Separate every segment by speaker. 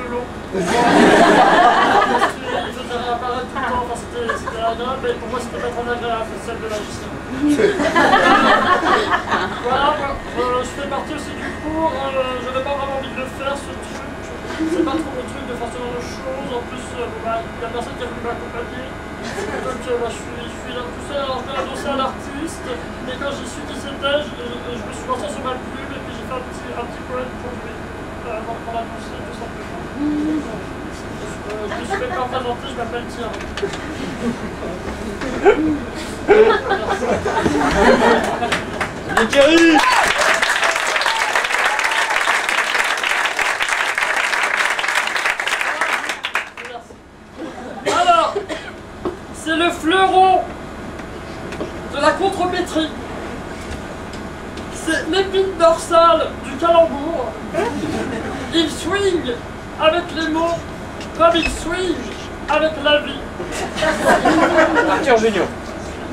Speaker 1: peu long. Il faisait réapparaître tout le temps, enfin, c'était agréable, mais pour moi c'était pas très agréable, c'est celle de la gestion. Voilà, je fais partie aussi du cours, je n'avais pas vraiment envie de le faire ce truc. C'est pas trop mon truc de faire ce genre de choses, en plus il y a personne qui a voulu m'accompagner. Donc je suis là tout seul, alors je vais annoncer à l'artiste, et quand j'ai su qui c'était, je me suis lancé sur ma plume et puis j'ai fait un petit poème pour lui, pour l'annoncer tout simplement. Je me suis même pas présenté, je m'appelle Thierry.
Speaker 2: Merci. Thierry.
Speaker 1: Alors, c'est le fleuron de la contre-métrie. C'est l'épine dorsale du calembour. Il swing avec les mots comme il swing avec la vie.
Speaker 2: Arthur Junior.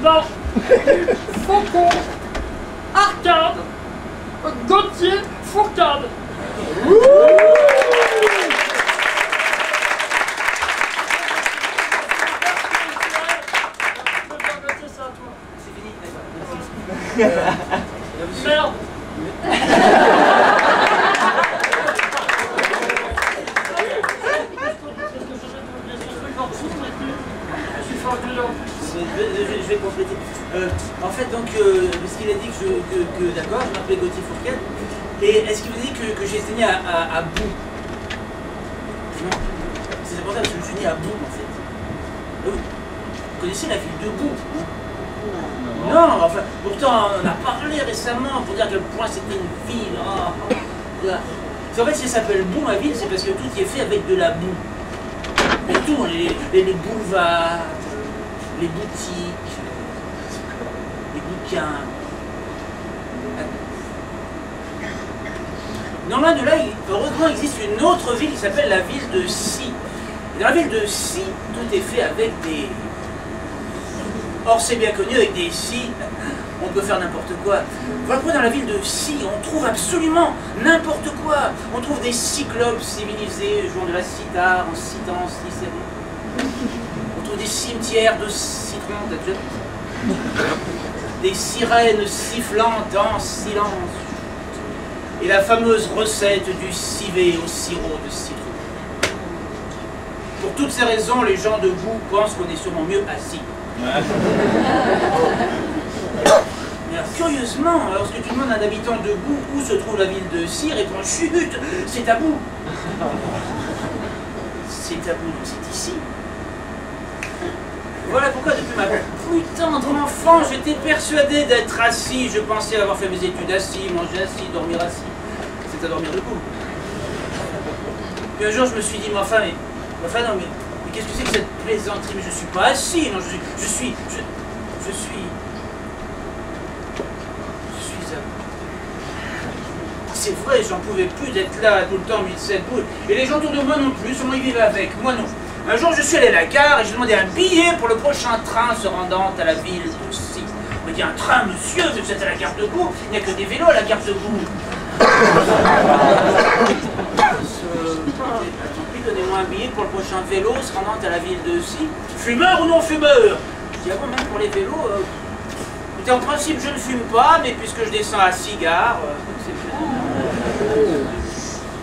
Speaker 1: Non. Faucon, Arcade, Gauthier, Fourcade. Merde.
Speaker 3: Je vais compléter. En fait, donc, parce qu'il a dit que d'accord, je m'appelais Gauthier Fourcade, et est-ce qu'il vous dit que j'ai été né à Boux? Non. C'est pour ça que je suis né à Boux, en fait. Vous connaissez la ville de Boux, hein? Non, enfin, pourtant, on en a parlé récemment pour dire à quel point c'était une ville. Oh. En fait, si ça s'appelle Boux, ma ville, c'est parce que tout y est fait avec de la boue. Et tout, les boulevards, les boutiques, les bouquins. Non, loin de là, heureusement, il existe une autre ville qui s'appelle la ville de Si. Et dans la ville de Si, tout est fait avec des... Or, c'est bien connu, avec des Si, on peut faire n'importe quoi. Voilà pourquoi dans la ville de Si, on trouve absolument n'importe quoi. On trouve des cyclopes civilisés jouant de la cithare en citant Cicéron. On trouve des cimetières de citron, t'as déjà vu? Des sirènes sifflantes en silence. Et la fameuse recette du civet au sirop de citron. Pour toutes ces raisons, les gens de Boux pensent qu'on est sûrement mieux assis. Mais alors, curieusement, lorsque tu demandes à un habitant de Boux où se trouve la ville de Si, il répond chut, c'est à Boux. C'est à Boux, c'est ici. Voilà pourquoi depuis ma plus tendre enfant, j'étais persuadé d'être assis. Je pensais avoir fait mes études assis, manger assis, dormir assis. C'est à dormir debout. Puis un jour, je me suis dit, mais enfin, non, mais qu'est-ce que c'est que cette plaisanterie? Mais je suis pas assis, non, je suis à... C'est vrai, j'en pouvais plus d'être là tout le temps, 8-7 boules. Et les gens autour de moi non plus, seulement ils vivaient avec, moi non. Un jour, je suis allé à la gare et j'ai demandé un billet pour le prochain train se rendant à la ville de Si. On m'a dit, un train, monsieur, vous êtes à la gare de Boux, il n'y a que des vélos à la gare de Boux. Donnez-moi un billet pour le prochain vélo se rendant à la ville de Si. Fumeur ou non fumeur? Je dis, ah bon, même pour les vélos, écoutez, en principe, je ne fume pas, mais puisque je descends à Cigare,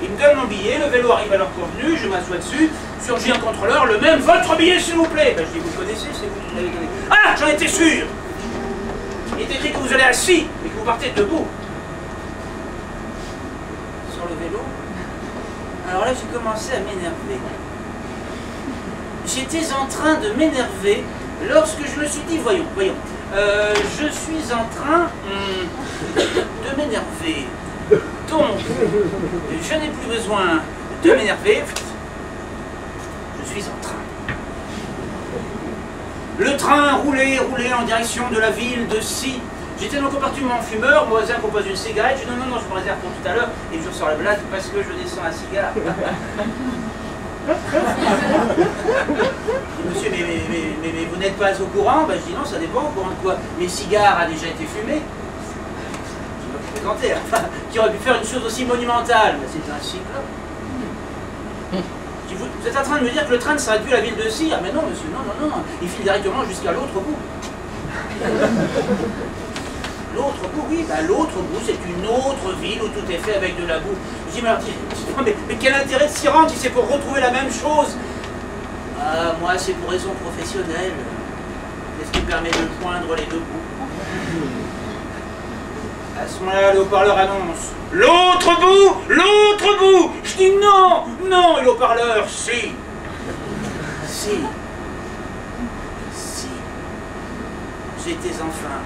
Speaker 3: il me donne mon billet, le vélo arrive à l'heure convenue, je m'assois dessus, surgit un contrôleur, le même, votre billet s'il vous plaît. Ben, je dis, vous le connaissez, c'est vous qui l'avez donné. Ah, j'en étais sûr. Il est écrit que vous allez assis et que vous partez debout. Sur le vélo. Alors là, j'ai commencé à m'énerver. J'étais en train de m'énerver lorsque je me suis dit, voyons, je suis en train de m'énerver. Donc, je n'ai plus besoin de m'énerver. Je suis en train. Le train roulait en direction de la ville de Si. J'étais dans le compartiment fumeur, mon voisin propose une cigarette, je dis non, je me réserve pour tout à l'heure, et je ressors la blague parce que je descends à Cigare. Monsieur, mais vous n'êtes pas au courant? Ben, je dis non, ça dépend, au courant de quoi? Mais Cigare a déjà été fumé. Je me présenter, enfin, qui aurait pu faire une chose aussi monumentale. Ben, c'est un cyclope. Je dis, vous êtes en train de me dire que le train ne s'arrête plus à la ville de Cire? Mais non, monsieur, non, non, non, il file directement jusqu'à l'autre bout. L'autre bout, oui, bah, l'autre bout, c'est une autre ville où tout est fait avec de la boue. Je dis, mais quel intérêt de s'y rendre si c'est pour retrouver la même chose? Ah, moi, c'est pour raison professionnelle. C'est ce qui permet de joindre les deux bouts. À ce moment-là, le haut-parleur annonce l'autre bout, l'autre bout. Je dis non, non, et le haut-parleur, si. Si. Si. J'étais enfin